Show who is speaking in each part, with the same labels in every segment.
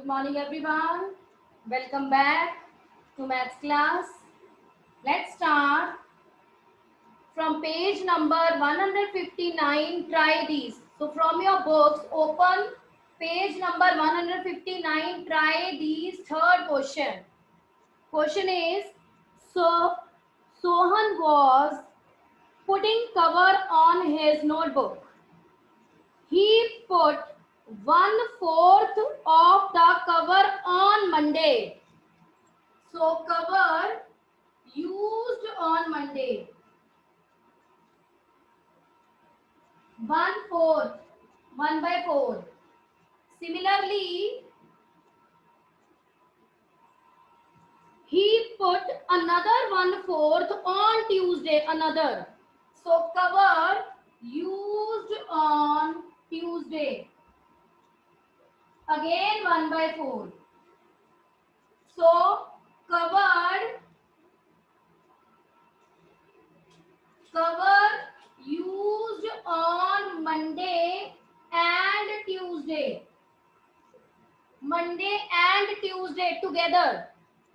Speaker 1: morning everyone. Welcome back to maths class. Let's start from page number 159. Try these. So from your books, open page number 159. Try these. Third question. Question is, so Sohan was putting cover on his notebook. He put 1/4 of the cover on Monday. So cover used on Monday. 1/4, 1/4. Similarly, he put another 1/4 on Tuesday. Another. So cover used on Tuesday. Again 1/4. So cover used on Monday and Tuesday. Monday and Tuesday together,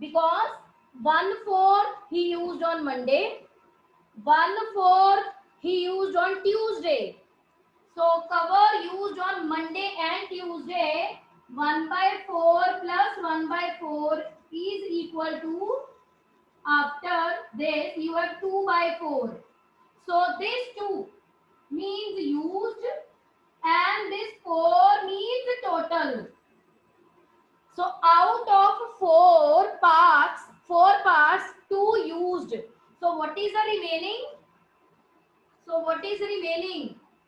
Speaker 1: because 1/4 he used on Monday, 1/4 he used on Tuesday. So cover used on Monday and Tuesday, 1/4 plus 1/4 is equal to, after this you have 2/4. So this 2 means used and this 4 means total. So out of 4 parts, 2 used. So what is the remaining?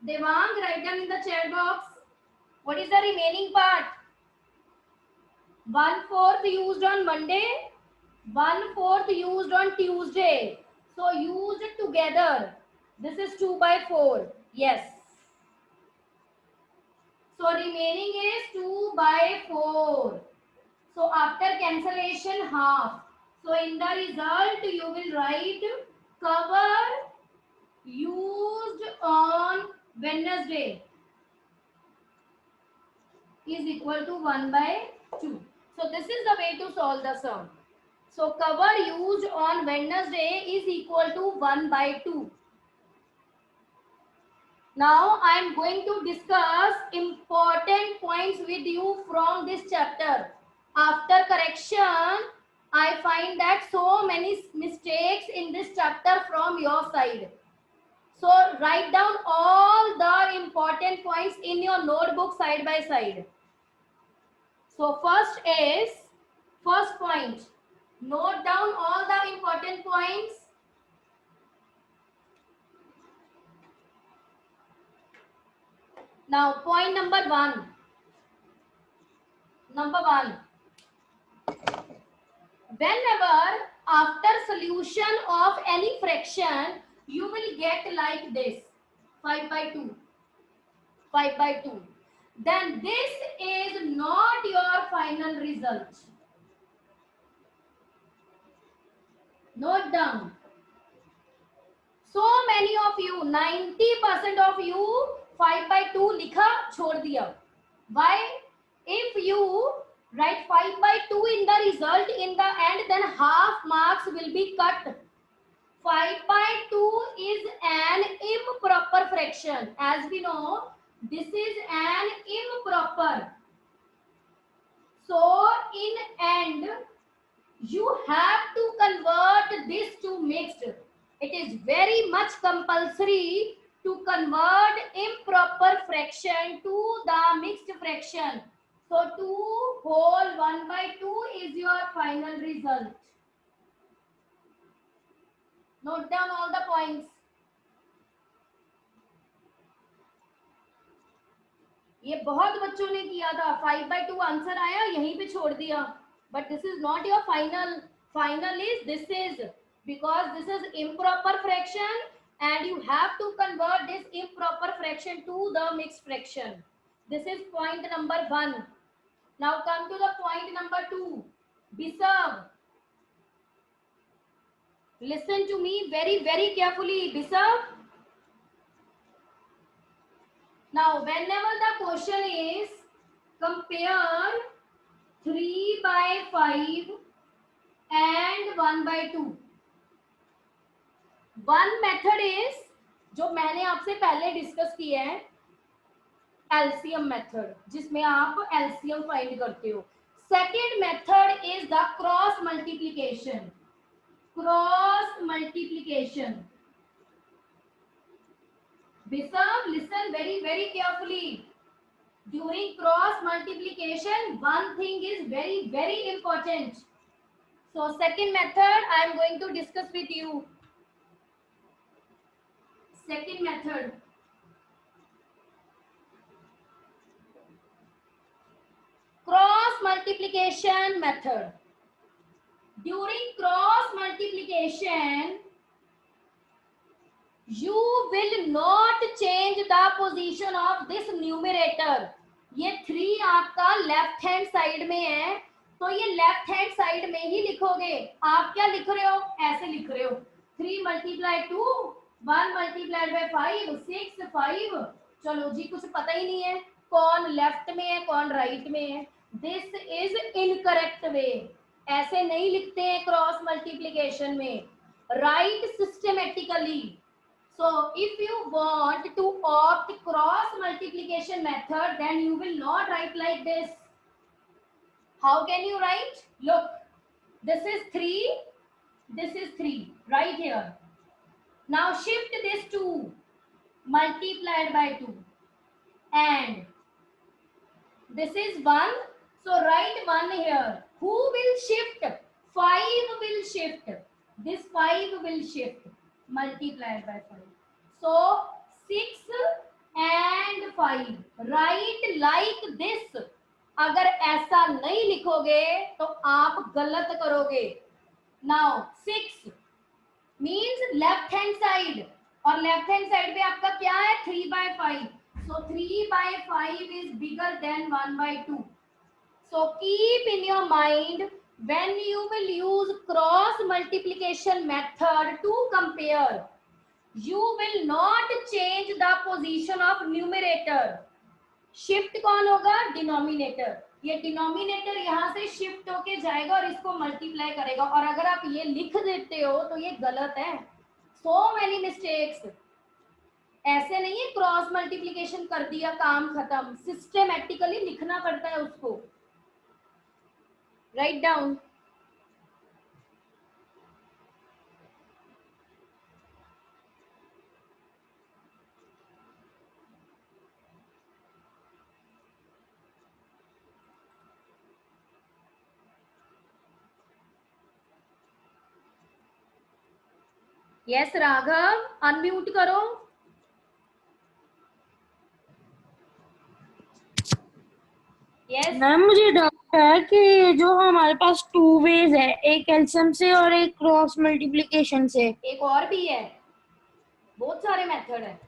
Speaker 1: Devang, write down in the chat box. What is the remaining part? 1/4 used on Monday, 1/4 used on Tuesday. So used together. This is 2/4. Yes. So remaining is 2/4. So after cancellation, half. So in the result you will write cover used on Wednesday is equal to 1/2. So this is the way to solve the sum. So cover used on Wednesday is equal to 1/2. Now I am going to discuss important points with you from this chapter. After correction, I find that so many mistakes in this chapter from your side. So write down all the important points in your notebook side by side. So first point. Note down all the important points. Now point number 1. Whenever after solution of any fraction, you will get like this, 5/2. Then this is not your final result. Note down. So many of you, 90% of you 5/2 लिखा छोड़ दिया. Why? If you write 5/2 in the result in the end, then half marks will be cut. 5/2 is an improper fraction. As we know, this is an improper. So in end, you have to convert this to mixed. It is very much compulsory to convert improper fraction to the mixed fraction. So 2 whole 1/2 is your final result. Note down all the points. ये बहुत बच्चों ने किया था. 5/2 answer आया, यहीं पे छोड़ दिया. But this is not your final. Final is this is, because this is improper fraction and you have to convert this improper fraction to the mixed fraction. This is point number 1. Now come to the point number 2. Bisav, listen to me very carefully. Bisav, now whenever the question is compare 3/5 and 1/2. One method is, जो मैंने आपसे पहले discuss किया है, LCM method, जिसमें आप LCM find करते हो. Second method is the cross multiplication. Cross multiplication. Bisam, listen very very carefully. During cross multiplication, one thing is very very important. So second method I am going to discuss with you. Second method. Cross multiplication method. During cross multiplication, you will not change the position of this numerator. ये 3 आपका left hand side में है, तो ये left hand side में ही लिखोगे. आप क्या लिख रहे हो? ऐसे लिख रहे हो. 3 × 2, 1 × 5, 6, 5. चलो जी, कुछ पता ही नहीं है कौन लेफ्ट में है कौन राइट में है. दिस इज इनकरेक्ट वे. ऐसे नहीं लिखते हैं क्रॉस मल्टीप्लीकेशन में. Right systematically. So if you want to opt cross multiplication method, then you will not write like this. How can you write? Look, this is 3, this is 3 right here. Now shift this 2 multiplied by 2, and this is 1, so write 1 here. Who will shift? 5 will shift. This 5 will shift. Multiplied by 5. So 6 and 5. Write like this. अगर ऐसा नहीं लिखोगे तो आप गलत करोगे. Now 6 means left hand side, और left hand side पे आपका क्या है? 3/5. So 3/5 is bigger than 1/2. So keep in your mind, when you will use cross multiplication method to compare, you will not change the position of numerator. Shift कौन होगा? Denominator. ये denominator यहाँ से shift होके जाएगा और इसको मल्टीप्लाई करेगा. और अगर आप ये लिख देते हो तो ये गलत है. So many mistakes. ऐसे नहीं है क्रॉस मल्टीप्लिकेशन कर दिया काम खत्म. सिस्टेमेटिकली लिखना पड़ता है उसको. Write down. Yes, Raghav, unmute करो. Yes.
Speaker 2: मैम मुझे डाउट है कि जो हमारे पास 2 वेज है, एक एलसीएम से और एक क्रॉस मल्टीप्लिकेशन से.
Speaker 1: एक और भी है. बहुत सारे मेथड है.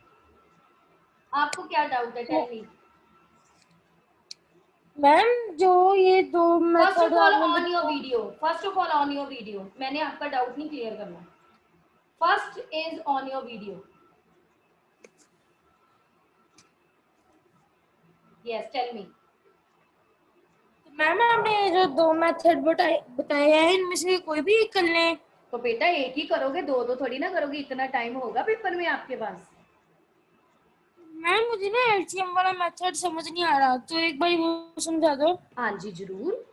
Speaker 1: आपको क्या डाउट है? Tell me.
Speaker 2: मैम जो ये 2
Speaker 1: first of
Speaker 2: method
Speaker 1: all on your video. First of all on your video. मैंने आपका डाउट नहीं क्लियर करना. First is on your video. Yes, tell me.
Speaker 2: Ma'am आपने जो 2 मेथड बताए हैं, इनमें से कोई भी एक कर लें.
Speaker 1: तो बेटा एक ही करोगे, दो दो थोड़ी ना करोगे. इतना टाइम होगा पेपर में आपके पास?
Speaker 2: मैम मुझे ना एलसीएम वाला मेथड समझ नहीं आ रहा, तो एक बार वो समझा दो.
Speaker 1: हाँ जी जरूर.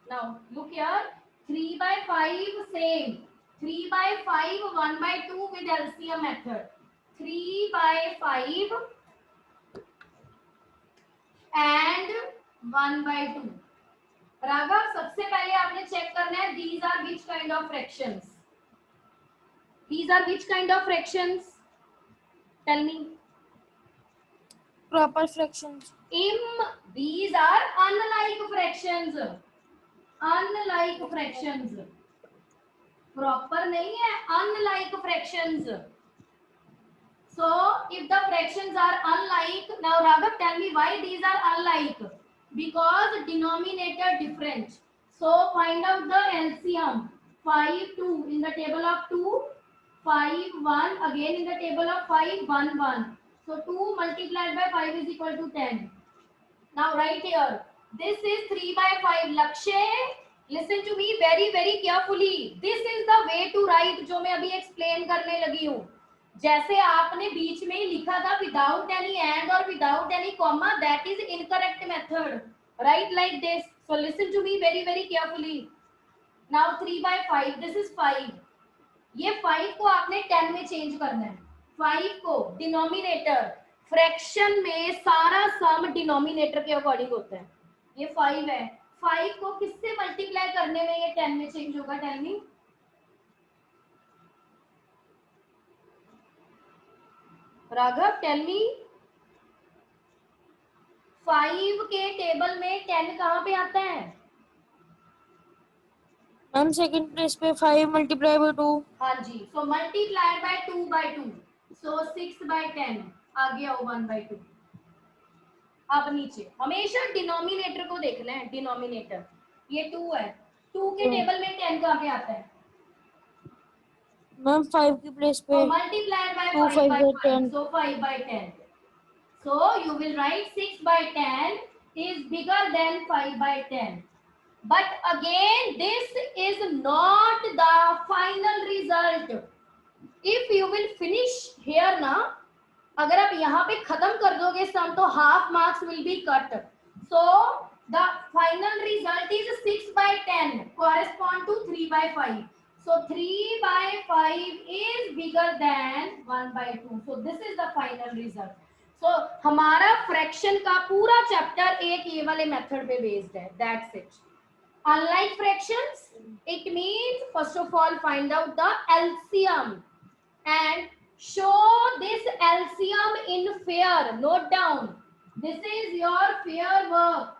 Speaker 1: Now look here. 3/5 same. 3/5 1/2 with LCM method. 3/5 and 1/2. Raghav, सबसे पहले आपने चेक करना है these are which kind of fractions. These are which kind of fractions? Tell me.
Speaker 2: Proper fractions.
Speaker 1: These are unlike fractions. Unlike fractions. Proper नहीं है, unlike fractions. So if the fractions are unlike, now Raghav, tell me why these are unlike? Because denominator different. So find out the LCM. 5 2 in the table of 2, 5 1 again in the table of 5 1 1. So 2 multiplied by 5 is equal to 10. Now write here This is 3/5. Lakshya, listen to me very very carefully. This is the way to write जो मैं अभी explain करने लगी हूँ. जैसे आपने बीच में ही लिखा था without any and or without any comma, that is incorrect method. Write like this. So listen to me very very carefully. Now 3/5. This is 5. ये 5 को आपने 10 में चेंज करना है. 5 को डिनोमिनेटर, फ्रैक्शन में सारा सम डिनोमिनेटर के अकॉर्डिंग होता है. ये 5 है. 5 को किससे मल्टीप्लाई करने में ये 10 में चेंज होगा? Tell me. Raghav, tell me. 5 के टेबल में 10 कहाँ पे आता है?
Speaker 2: मैम सेकंड प्लेस पे 5 मल्टीप्लाई बाय 2.
Speaker 1: हाँ जी. So multiply by 2/2. सो 6/10 आ गया 1/2. अब नीचे हमेशा डिनोमिनेटर को देखना है. डिनोमिनेटर ये 2 है. 2 के टेबल में 10 कहाँ पे आता है?
Speaker 2: मैम 5 की प्लेस पे
Speaker 1: So multiply by
Speaker 2: 2
Speaker 1: 5 by
Speaker 2: 5
Speaker 1: 5.
Speaker 2: 10.
Speaker 1: So 5/10. So you will write 6/10 is bigger than 5/10. But again, this is not the final result. If you will finish here ना, अगर आप यहाँ पे खत्म कर दोगे सम तो half marks will be cut. So the final result is 6/10 correspond to 3/5. So 3/5 is bigger than 1/2. So this is the final result. So हमारा फ्रैक्शन का पूरा चैप्टर एक ये वाले मेथड पे बेस्ड है. That's it. Unlike fractions, it means first of all find out the LCM and show this LCM in fair. Note down. This is your fair work.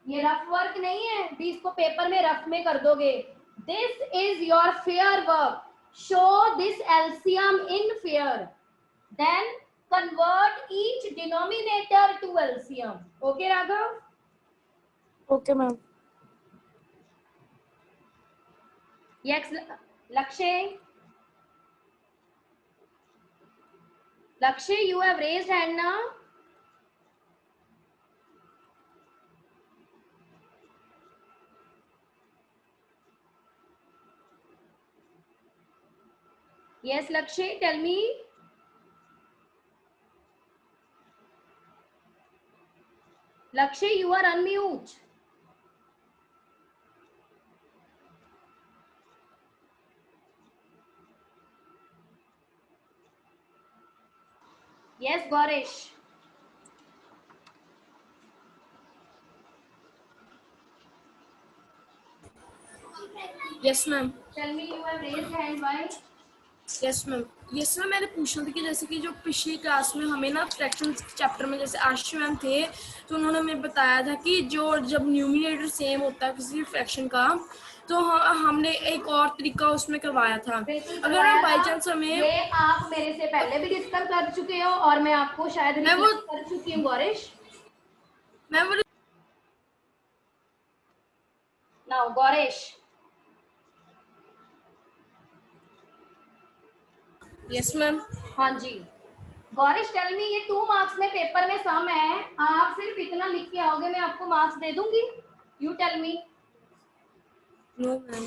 Speaker 1: ये rough work नहीं है भी इसको पेपर में rough में कर दोगे. This is your fair work. Show this LCM in fair. Then convert each denominator to LCM. Okay, Raghav?
Speaker 2: Okay ma'am.
Speaker 1: Yes, Lakshay. Lakshay, you have raised hand now. Yes, Lakshay, tell me. Lakshay, you are unmute. Yes, Gaurish.
Speaker 3: Yes ma'am.
Speaker 1: Tell me, you have raised hand. Why?
Speaker 3: Yes ma'am. Yes ma'am, मैंने पूछना था कि जैसे कि जो पिछली class में हमें ना फ्रैक्शन चैप्टर में जैसे आशु मैम थे तो उन्होंने हमें बताया था कि जो जब न्यूमिनेटर सेम होता है किसी फ्रैक्शन का तो हमने एक और तरीका उसमें करवाया था. अगर हम बाई चांस हमें
Speaker 1: ये आप मेरे से पहले भी डिस्कस कर चुके हो और मैं आपको शायद रिपीट कर चुकी हूँ. गौरीश,
Speaker 3: मैं वो
Speaker 1: नाउ गौरीश.
Speaker 3: Yes ma'am.
Speaker 1: हाँ जी. गौरीश, टेल मी, ये 2 मार्क्स में पेपर में सम है. आप सिर्फ इतना लिख के आओगे, मैं आपको मार्क्स दे दूंगी. You tell me.
Speaker 3: No ma'am.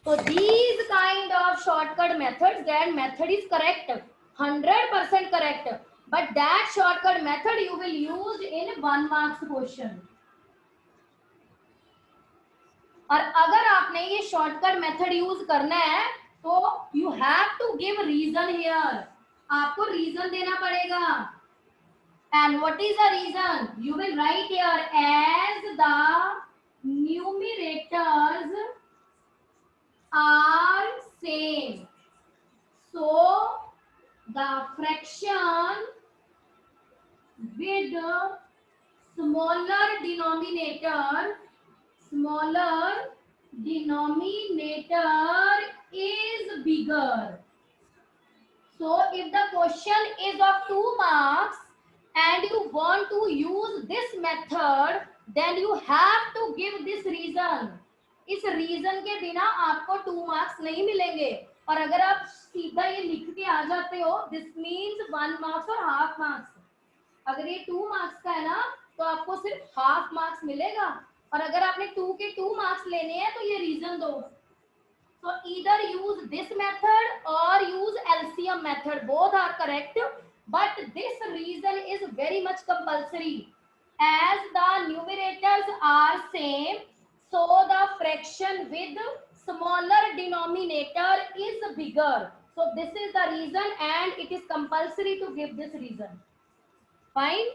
Speaker 1: So these kind of shortcut methods, that method is correct, 100% correct. But that shortcut method you will use in 1 marks question. और अगर आपने ये शॉर्टकट मेथड यूज करना है तो you have to give reason here. आपको reason देना पड़ेगा. And what is the reason? You will write here as the numerators are same, so the fraction with smaller denominator is bigger. So if the question is of 2 marks and you want to use this method, then you have to give this reason. इस reason के बिना आपको 2 marks नहीं मिलेंगे. और अगर आप सीधा ये लिख के आ जाते हो, दिस मीन्स 1 मार्क्स और हाफ मार्क्स. अगर ये 2 मार्क्स का है ना तो आपको सिर्फ हाफ मार्क्स मिलेगा, और अगर आपने 2 के 2 मार्क्स लेने हैं तो ये रीजन दो. So either use this method or use LCM method. Both are correct, but this reason is very much compulsory. As the numerators are same, so the fraction with smaller denominator is bigger. So this is the reason, and it is compulsory to give this reason. Fine?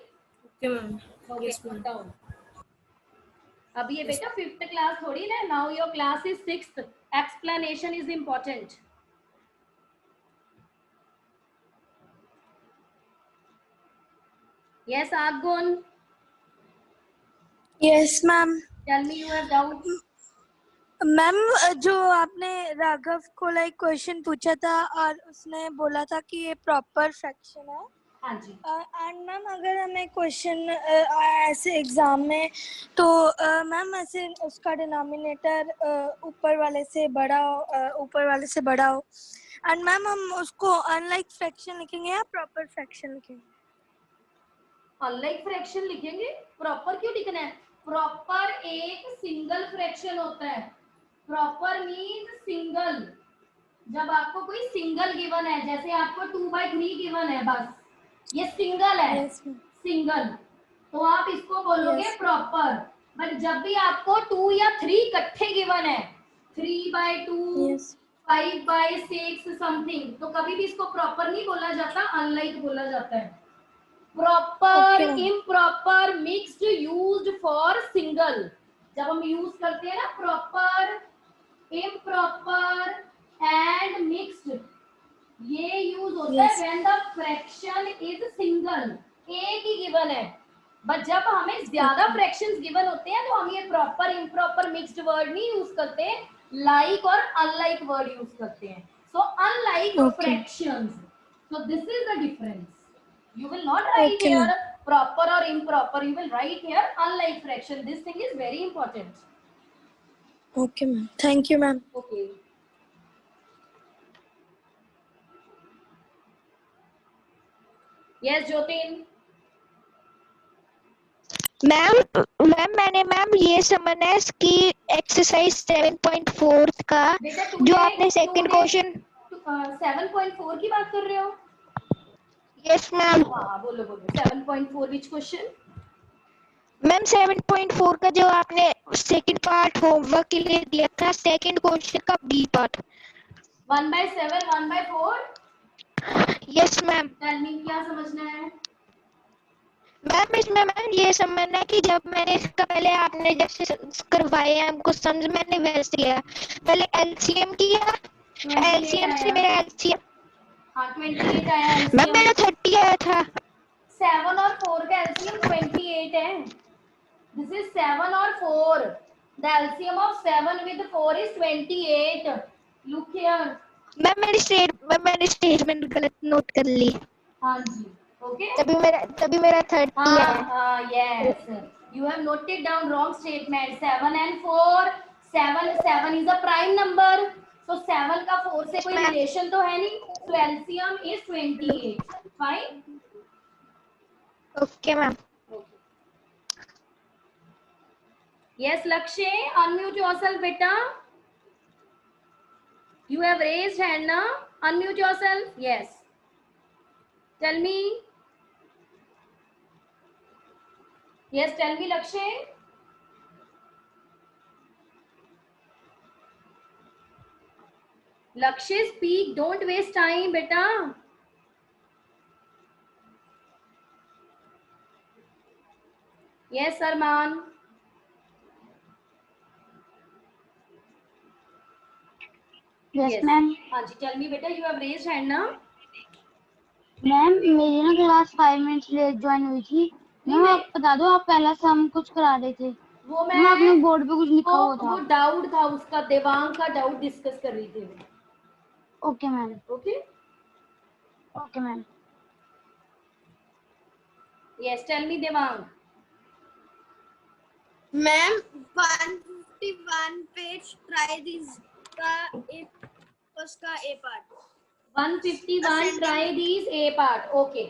Speaker 3: Okay, ma'am.
Speaker 1: Okay,
Speaker 3: Yes, ma'am.
Speaker 1: put down. अब ये बेटा 5th class थोड़ी ना, now your class is 6th. Explanation is important. Yes Aagun,
Speaker 2: yes ma'am.
Speaker 1: Tell me you have doubt.
Speaker 2: Ma'am जो आपने राघव को like question पूछा था और उसने बोला था कि ये प्रॉपर फ्रैक्शन है.
Speaker 1: हाँ जी.
Speaker 2: एंड मैम अगर हमें क्वेश्चन ऐसे एग्जाम में तो मैम ऐसे उसका डिनोमिनेटर ऊपर वाले से बड़ा हो एंड मैम हम उसको अनलाइक फ्रैक्शन लिखेंगे या प्रॉपर फ्रैक्शन लिखेंगे?
Speaker 1: अनलाइक फ्रैक्शन लिखेंगे. प्रॉपर क्यों लिखना है? प्रॉपर एक सिंगल फ्रैक्शन होता है. Proper means single. जब आपको कोई सिंगल गिवन है, जैसे आपको 2/3 गिवन है, बस ये सिंगल है.
Speaker 2: Yes, ma'am.
Speaker 1: सिंगल, तो आप इसको बोलोगे
Speaker 2: Yes.
Speaker 1: प्रॉपर. बट जब भी आपको 2 या 3 इकट्ठे गिवन है, 3/2,
Speaker 2: Yes.
Speaker 1: 5/6 समथिंग, तो कभी भी इसको प्रॉपर नहीं बोला जाता, अनलाइक बोला जाता है. Proper,
Speaker 2: Okay, ma'am.
Speaker 1: Improper, mixed, used for single. जब हम यूज करते हैं ना प्रॉपर, इम्प्रॉपर एंड मिक्स्ड, ये यूज होता
Speaker 2: Yes.
Speaker 1: है when the fraction is single. एक ही गिवन है, बट जब हमें ज्यादा फ्रैक्शंस गिवन होते हैं तो हम ये प्रॉपर, इम्प्रॉपर, मिक्स्ड वर्ड नहीं यूज करते, लाइक और अनलाइक वर्ड यूज करते हैं. So unlike
Speaker 2: Okay.
Speaker 1: Fractions. So this is the difference. You will not write
Speaker 2: Okay,
Speaker 1: here
Speaker 2: ma'am.
Speaker 1: proper or improper. You will write here unlike fraction. This thing is very important.
Speaker 2: Okay, ma'am. Thank you, ma'am.
Speaker 1: Okay. Yes, Jyotin.
Speaker 4: Ma'am ये समझना है इसकी exercise 7.4 का
Speaker 1: बेटा
Speaker 4: जो आपने second question
Speaker 1: 7.4 की बात कर रहे हो?
Speaker 4: Yes ma'am.
Speaker 1: हाँ बोलो बोलो. 7.4 which question?
Speaker 4: मैम 7.4 का जो आपने सेकंड पार्ट होमवर्क के लिए दिया था, सेकंड क्वेश्चन का B part.
Speaker 1: 1/7, 1/4.
Speaker 4: Yes ma'am.
Speaker 1: Tell me क्या समझना है?
Speaker 4: मैम इसमें मैम ये समझना है कि जब मैंने इसका पहले आपने जैसे करवाए हैं हमको समझ, मैंने वैसे लिया. पहले एलसीएम किया, एलसीएम से मेरा एलसीएम
Speaker 1: हाँ 28 आया.
Speaker 4: मैम मेरा 30 आया था.
Speaker 1: 7 और 4 का एलसीएम 28 है. This is 7 और 4. The LCM of 7 with 4 is 28. Look here.
Speaker 4: Ma'am मैंने स्टेटमेंट गलत नोट कर ली.
Speaker 1: हाँ जी. Okay.
Speaker 4: तभी मेरा 30 है.
Speaker 1: हाँ yes. You have noted down wrong statement. 7 and 4. 7 is a prime number. So 7 का 4 से कोई relation तो है नहीं. So LCM is 28. Fine.
Speaker 4: Okay ma'am.
Speaker 1: Yes, Lakshay, unmute yourself, beta. You have raised hand, na? Unmute yourself. Yes. Tell me. Yes, tell me, Lakshay. Lakshay, speak. Don't waste time, beta. Yes, Arman.
Speaker 2: Yes, ma'am.
Speaker 1: हाँ जी, tell me बेटा, you have raised hand ना?
Speaker 2: Ma'am मेरी ना class 5 minute late join हुई थी. Ma'am आप बता दो, आप पहला सम कुछ करा रहे थे.
Speaker 1: वो
Speaker 2: मैम आपने
Speaker 1: मैं
Speaker 2: बोर्ड पे कुछ लिखा हुआ
Speaker 1: वो
Speaker 2: था.
Speaker 1: डाउट था उसका, देवांग का डाउट डिस्कस कर रही थी.
Speaker 2: Okay ma'am.
Speaker 1: Okay.
Speaker 2: Okay ma'am.
Speaker 1: Yes, tell me Devang.
Speaker 5: Ma'am 151 page try this का उसका ए part.
Speaker 1: 151 try these A part. Okay.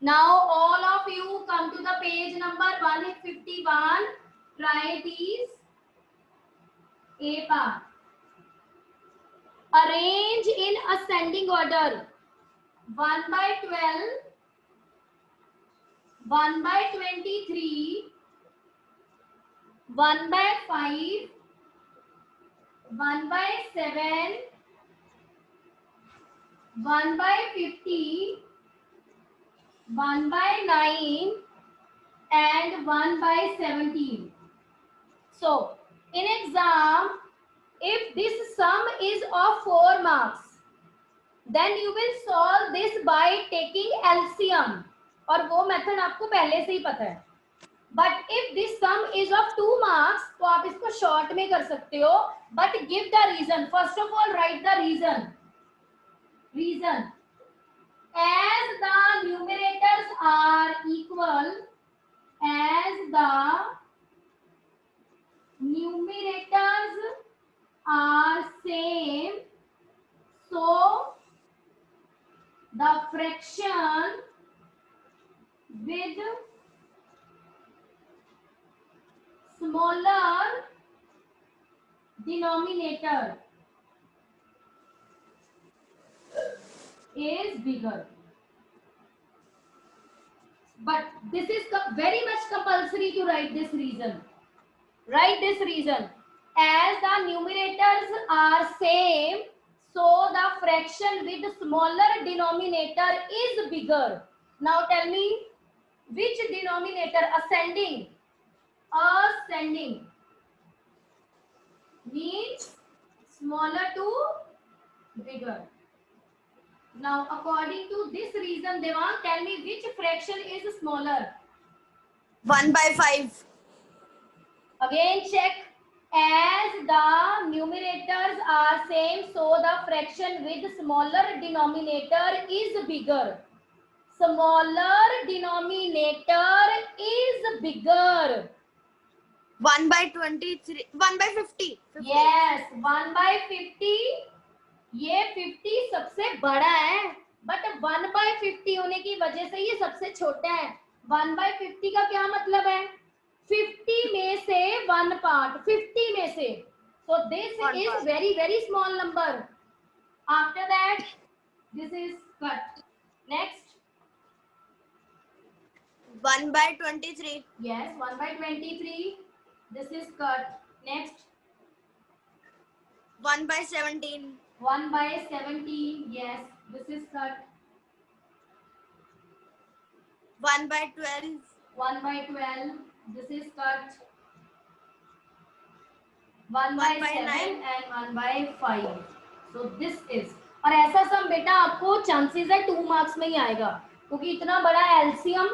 Speaker 1: Now all of you come to the page number 151. Try these. A part. Arrange in ascending order. 1 by 12, 1 by 23, 1 by 5, 1 by 7, 1 by 50, 1 by 9, and 1 by 17. So, in exam, if this sum is of 4 marks, then you will solve this by taking LCM. और वो method आपको पहले से ही पता है. But if this sum is of 2 marks, तो आप इसको शॉर्ट में कर सकते हो. But give the reason. First of all, write the reason. Reason. As the numerators are equal, as the numerators are same, so the fraction with smaller denominator is bigger. But this is very much compulsory to write this reason. Write this reason. As the numerators are same, so the fraction with smaller denominator is bigger. Now tell me, which denominator? Ascending. Ascending means smaller to bigger. Now according to this reason, Devang, tell me which fraction is smaller?
Speaker 5: 1 by 5.
Speaker 1: Again check. As the numerators are same, so the fraction with smaller denominator is bigger. Smaller denominator is bigger.
Speaker 5: 1 by 23. 1 by 50. 50.
Speaker 1: Yes, 1 by 50. ये 50 सबसे बड़ा है, but 1 by 50 होने की वजह से ये सबसे छोटा है. 1 by 50 का क्या मतलब है? 50 में से 1 part. 50 में से. So this
Speaker 5: One
Speaker 1: is
Speaker 5: part.
Speaker 1: very very small number. After that, this is cut. Next.
Speaker 5: 1 by 23.
Speaker 1: Yes, 1 by 23. This is cut. Next.
Speaker 5: 1 by 17.
Speaker 1: 1 by 17. Yes, this is cut.
Speaker 5: 1 by 12.
Speaker 1: 1 by 12. This is cut. 1 by 7
Speaker 5: 9.
Speaker 1: and 1 by 5. So this is. और ऐसा सम बेटा आपको chances है 2 marks में ही आएगा, क्योंकि इतना बड़ा एलसीएम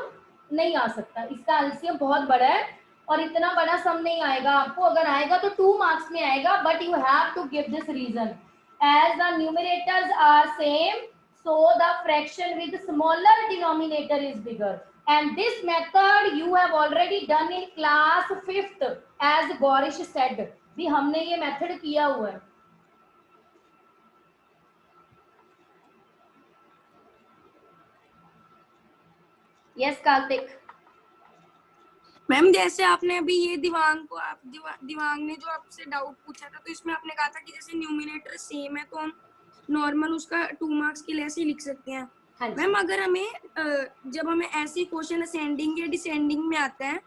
Speaker 1: नहीं आ सकता. इसका एलसीएम बहुत बड़ा है और इतना बड़ा सम नहीं आएगा आपको. अगर आएगा तो 2 मार्क्स में आएगा, but you have to give this reason. As the numerators are same, so the fraction with smaller denominator is bigger. And this method you have already done in class 5th, as Gaurish said. भी हमने ये method किया हुआ है. Yes, Kartik.
Speaker 3: Ma'am जैसे आपने अभी ये दिवांग ने जो आपसे डाउट पूछा था, तो इसमें आपने कहा था कि जैसे न्यूमिनेटर सेम है तो हम नॉर्मल उसका 2 मार्क्स के लिए ऐसे ही लिख सकते हैं.
Speaker 1: हाँ जी.
Speaker 3: मैम अगर हमें जब हमें ऐसी क्वेश्चन असेंडिंग या डिसेंडिंग में आता है,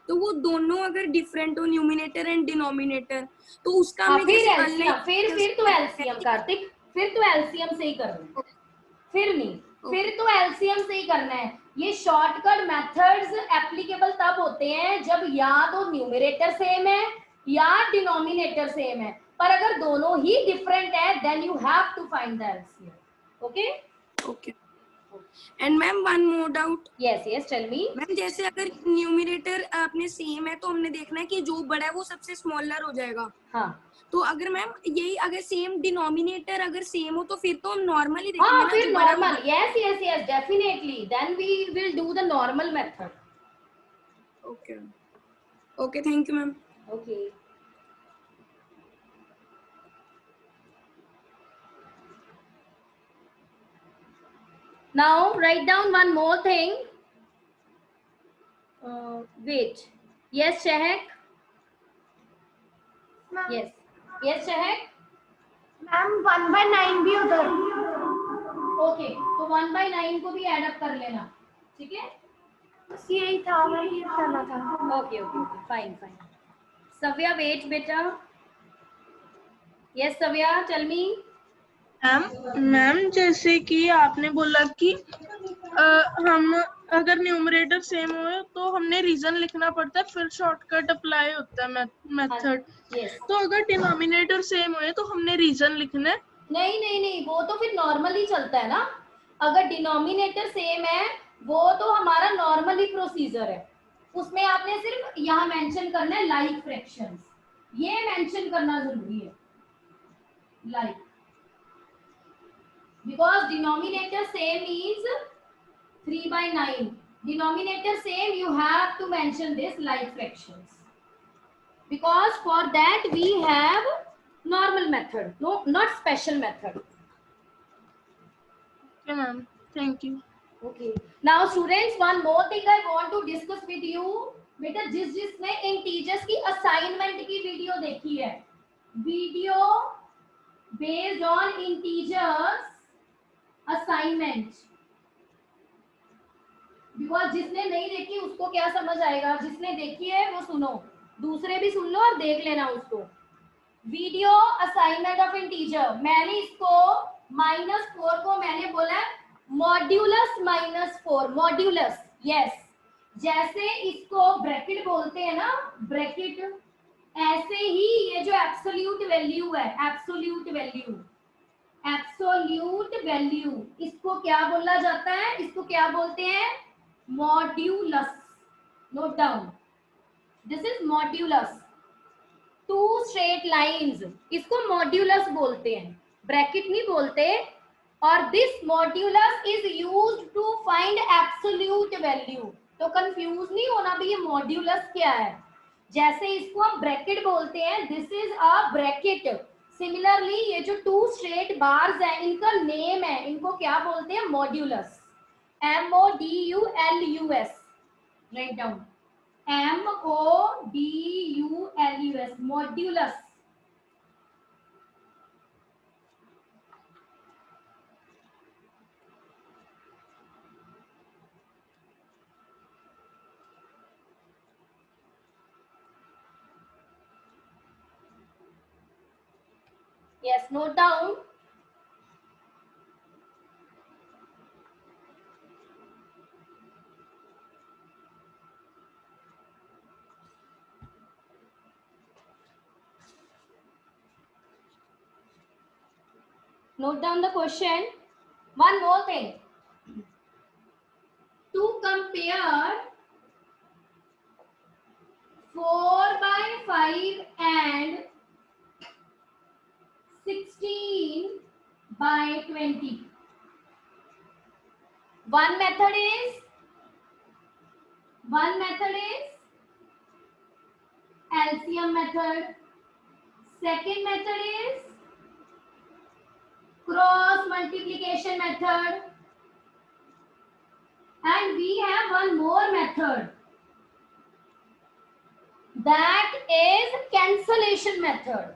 Speaker 3: तो वो दोनों अगर डिफरेंट हो, न्यूमिनेटर एंड डिनोमिनेटर, तो उसका हमें
Speaker 1: फिर
Speaker 3: जैसे
Speaker 1: एलसीएम, फिर तो एलसीएम कार्तिक, फिर तो एलसीएम से ही करना है. फिर नहीं, फिर तो एलसीएम से ही करना है. ये शॉर्टकट मेथड्स एप्लीकेबल तब होते हैं जब या तो न्यूमरेटर सेम है या डिनोमिनेटर सेम है. पर अगर दोनों ही डिफरेंट है, then you have to find the LCM. Okay
Speaker 3: okay. And ma'am one more doubt.
Speaker 1: Yes yes, tell me.
Speaker 3: Ma'am जैसे अगर न्यूमरेटर आपने सेम है, तो हमने देखना है कि जो बड़ा है वो सबसे स्मॉलर हो जाएगा.
Speaker 1: हाँ
Speaker 3: तो अगर मैम यही अगर सेम डिनोमिनेटर अगर सेम हो, तो फिर तो हम नॉर्मल ही देखेंगे
Speaker 1: हाँ,
Speaker 3: ना,
Speaker 1: फिर
Speaker 3: जो बड़ा
Speaker 1: normal. Yes yes yes, definitely. Then we will do the normal method.
Speaker 3: Okay. Okay, thank you ma'am.
Speaker 1: Okay. Now write down one more thing. wait. Yes, Shahak. Yes. Yes, Shahak.
Speaker 5: Ma'am 1/9 भी उधर.
Speaker 1: Okay, तो 1/9 को भी add up कर लेना, ठीक है?
Speaker 5: बस यही था, मैं ये करना था.
Speaker 1: Okay okay okay, fine fine. Savya, wait बेटा. Yes Savya, tell me.
Speaker 6: Ma'am जैसे कि आपने बोला कि हम अगर न्यूमरेटर सेम हो तो हमने रीजन लिखना पड़ता है, फिर शॉर्टकट अप्लाई होता है मेथड.
Speaker 1: यस.
Speaker 6: तो अगर डिनोमिनेटर सेम हो तो हमने रीजन लिखना है.
Speaker 1: नहीं नहीं नहीं, वो तो फिर नॉर्मली चलता है ना. अगर डिनोमिनेटर सेम है वो तो हमारा नॉर्मली प्रोसीजर है. उसमें आपने सिर्फ यहाँ मेंशन करना है लाइक फ्रैक्शंस. ये मेंशन करना जरूरी है, like, because denominator same is 3/9. Denominator same, you have to mention this like fractions, because for that we have normal method, no, not special method.
Speaker 6: Okay ma'am, thank you.
Speaker 1: Okay, now students, one more thing I want to discuss with you. बेटा जिसने integers की assignment की video देखी है, video based on integers assignment, because जिसने नहीं देखी उसको क्या समझ आएगा, जिसने देखी है वो सुनो, दूसरे भी सुन लो और देख लेना उसको. वीडियो असाइनमेंट ऑफ इंटीजर, मैंने इसको -4 को मैंने बोला मॉड्यूलस -4, मॉड्यूलस. यस, जैसे इसको ब्रैकेट बोलते हैं ना, ब्रैकेट, ऐसे ही ये जो एब्सोल्यूट वैल्यू है, एब्सोल्यूट वैल्यू, एब्सोल्यूट वैल्यू, इसको क्या बोला जाता है, इसको क्या बोलते हैं, modulus. Note down, this is modulus. Two straight lines, इसको मॉड्यूलस बोलते हैं, ब्रैकेट नहीं बोलते. और this modulus is used to find absolute value. तो कंफ्यूज नहीं होना भी ये मॉड्यूलस क्या है. जैसे इसको हम ब्रैकेट बोलते हैं, this is a bracket. Similarly ये जो टू स्ट्रेट बार्स हैं, इनका नेम है, इनको क्या बोलते हैं, modulus. MODULUS, write down, MODULUS, modulus. Yes, note down. Note down the question. One more thing. To compare 4/5 and 16/20. One method is LCM method. Second method is cross multiplication method. And we have one more method, that is cancellation method.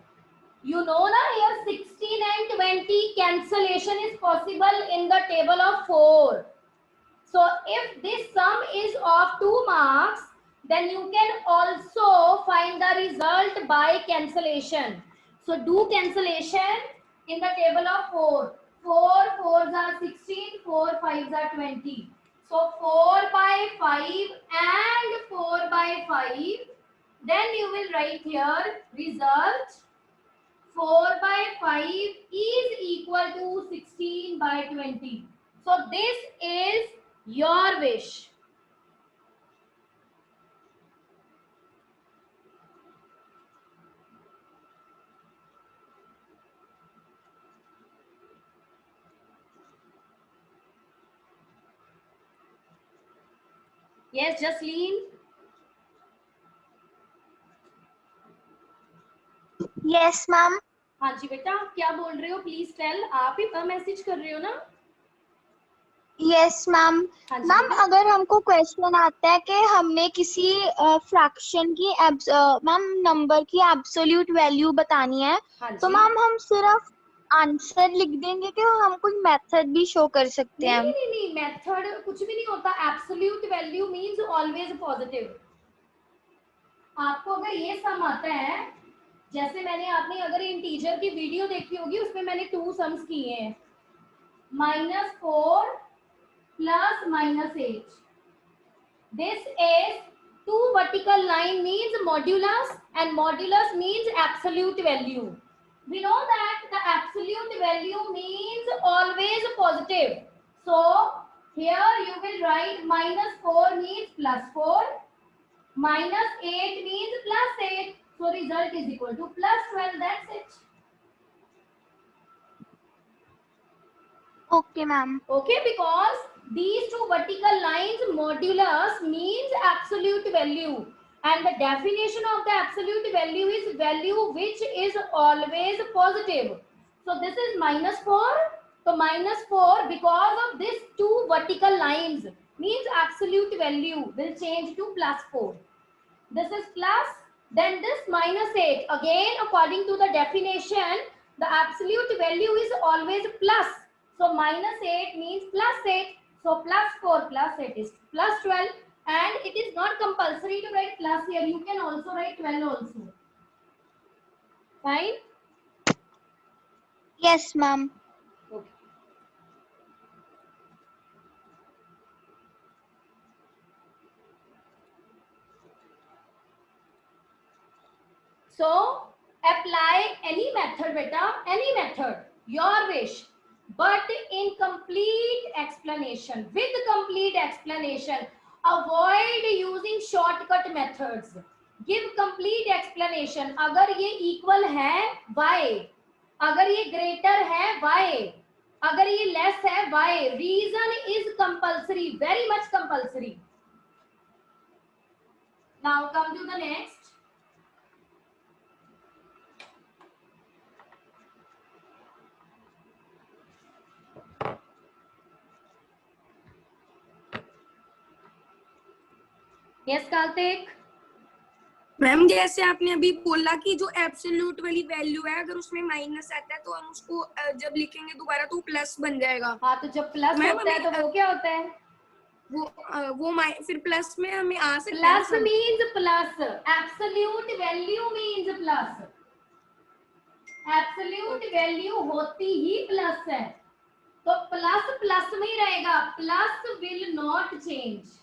Speaker 1: You know na, here 16 and 20 cancellation is possible in the table of 4. So if this sum is of 2 marks, then you can also find the result by cancellation. So do cancellation in the table of 4. 4 4s are 16, 4 5s are 20. So 4/5 and 4/5. Then you will write here result 4/5 is equal to 16/20. So this is your wish. Yes, Jasleen.
Speaker 4: Yes, ma'am.
Speaker 1: हाँ जी बेटा, क्या बोल रहे हो, please tell. आप ही message कर रहे हो ना?
Speaker 4: Yes ma'am.
Speaker 1: हाँ जी
Speaker 4: मैम
Speaker 1: बेटा।
Speaker 4: अगर हमको क्वेश्चन आता है कि हमने किसी फ्रैक्शन की मैम नंबर की एब्सोल्यूट वैल्यू बतानी है,
Speaker 1: हाँ
Speaker 4: तो
Speaker 1: जी।
Speaker 4: मैम हम सिर्फ आंसर लिख देंगे कि हम कोई मेथड भी शो कर सकते
Speaker 1: नहीं
Speaker 4: हैं?
Speaker 1: नहीं नहीं नहीं, मेथड कुछ भी नहीं होता। Absolute value means always positive. आपको अगर ये सम आता है, जैसे मैंने आपने अगर इंटीजर की वीडियो देखी होगी, उसमें मैंने 2 सम्स किए हैं, -4 plus -8। This is 2 vertical line means modulus, and modulus means absolute value. We know that the absolute value means always positive. So here you will write -4 means +4, -8 means +8. So result is equal to +12. That's it.
Speaker 4: Okay ma'am.
Speaker 1: Okay, because these two vertical lines modulus means absolute value, and the definition of the absolute value is value which is always positive. So this is -4. So -4, because of this two vertical lines, means absolute value will change to +4. This is plus, then this -8. Again, according to the definition, the absolute value is always plus. So -8 means +8. So +4 plus 8 is +12. And it is not compulsory to write plus here. You can also write 12 also. Fine?
Speaker 4: Yes ma'am.
Speaker 1: Okay. So apply any method, beta, any method, your wish, but in complete explanation, with complete explanation. Avoid using shortcut methods. Give complete explanation. अगर ये equal है y, अगर ये greater है y, अगर ये less है y, reason is compulsory, very much compulsory. Now come to the next. Yes, Karthik.
Speaker 3: Ma'am जैसे आपने अभी बोला कि जो एब्सोल्यूट वाली वैल्यू है, अगर उसमें माइनस आता है तो हम उसको जब लिखेंगे दोबारा तो प्लस बन जाएगा।
Speaker 1: हाँ, तो जब प्लस
Speaker 3: मैम
Speaker 1: होता है तो वो क्या होता है?
Speaker 3: फिर प्लस में हमें आ सकता है
Speaker 1: plus means plus, absolute value means plus, absolute value होती ही प्लस है, तो प्लस प्लस में ही रहेगा, प्लस विल नॉट चेंज।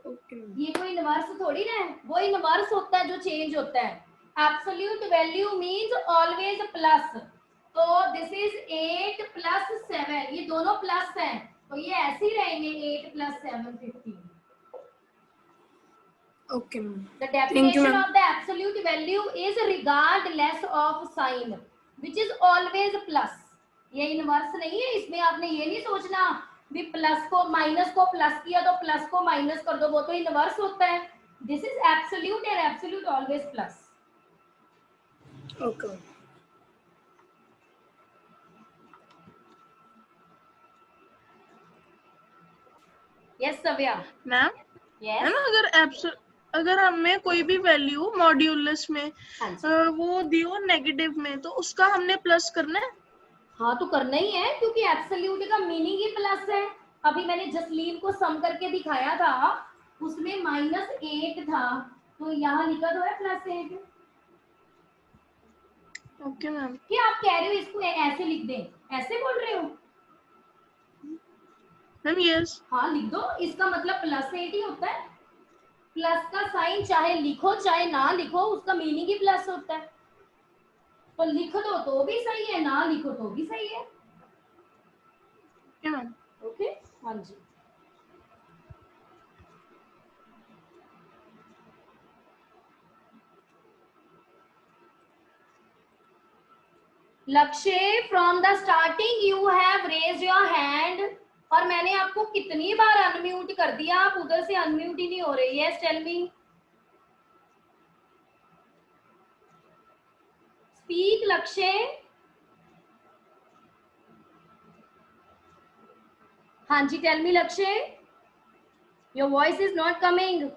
Speaker 1: ये कोई इनवर्स थोड़ी ना है, वो इनवर्स होता है जो चेंज होता है। Absolute value means always plus. तो दिस इज 8 प्लस 7, ये दोनों प्लस हैं, तो ये ऐसे ही रहेंगे 8 plus 7 15।
Speaker 3: Okay ma'am.
Speaker 1: The definition of the absolute value is regardless of sign, which is always plus. ये इनवर्स नहीं है, इसमें आपने ये नहीं सोचना भी प्लस को माइनस को प्लस किया तो प्लस को माइनस कर दो, वो तो इनवर्स होता है। This is absolute and absolute always plus.
Speaker 3: Okay.
Speaker 1: Yes Savya.
Speaker 6: Ma'am
Speaker 1: yes.
Speaker 6: है ना, अगर हमें कोई भी वैल्यू मॉड्यूलस में वो दी हो नेगेटिव में, तो उसका हमने प्लस करना है।
Speaker 1: हाँ, तो करना ही है, क्योंकि एब्सोल्यूट का मीनिंग ही प्लस है। अभी मैंने जसलीन को सम करके दिखाया था, उसमें -8 था, तो यहाँ लिखा तो है +8।
Speaker 6: Okay ma'am.
Speaker 1: क्या आप कह रहे हो इसको ऐसे लिख दें, ऐसे बोल रहे हो?
Speaker 6: Ma'am yes.
Speaker 1: हाँ लिख दो, इसका मतलब +8 ही होता है। प्लस का साइन चाहे लिखो चाहे ना लिखो, उसका मीनिंग ही प्लस होता है। तो लिख दो तो भी सही है, ना लिखो तो भी सही है।
Speaker 6: Okay ma'am.
Speaker 1: ओके, हाँ जी। लक्ष्य, from the starting you have raised your hand, और मैंने आपको कितनी बार अनम्यूट कर दिया, आप उधर से अनम्यूट ही नहीं हो रहे। यस टेल मी, स्पीक लक्ष्य। हाँ जी, टेल मी लक्ष्य, your voice is not coming.